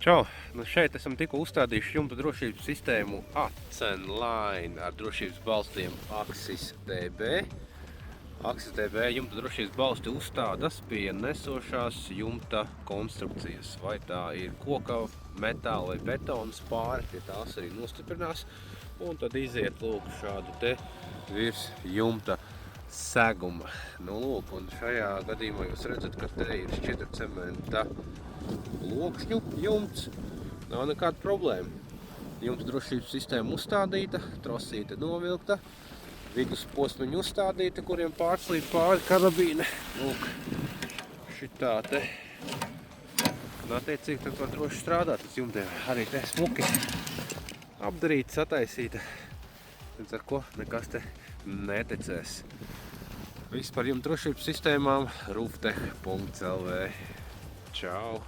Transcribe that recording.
Čau! Nu šeit esam tikko uzstādījuši jumta drošības sistēmu Acenline ar drošības balstiem Axis DB. Axis DB jumta drošības balsti uzstādas pie nesošās jumta konstrukcijas. Vai tā ir koka, metāla vai betona spāri, pie tās arī nostiprinās. Un tad iziet lūk šādu te virs jumta seguma. Nu lūk, un šajā gadījumā jūs redzat, ka te ir šķidracementa lokšņu jumts. Nav nekāda problēma. Jumta drošības sistēma uzstādīta, trosīte novilkta, vidusposmiņi uzstādīta, kuriem pārslīd pāri karabīne. Lūk, šitā te. Un attiecīgi tad var droši strādāt uz jumtiem. Arī te smuki apdarīta, sataisīta. Līdz ar ko nekas te netecēs. Viss par jumta drošības sistēmām rooftech.lv. Čau!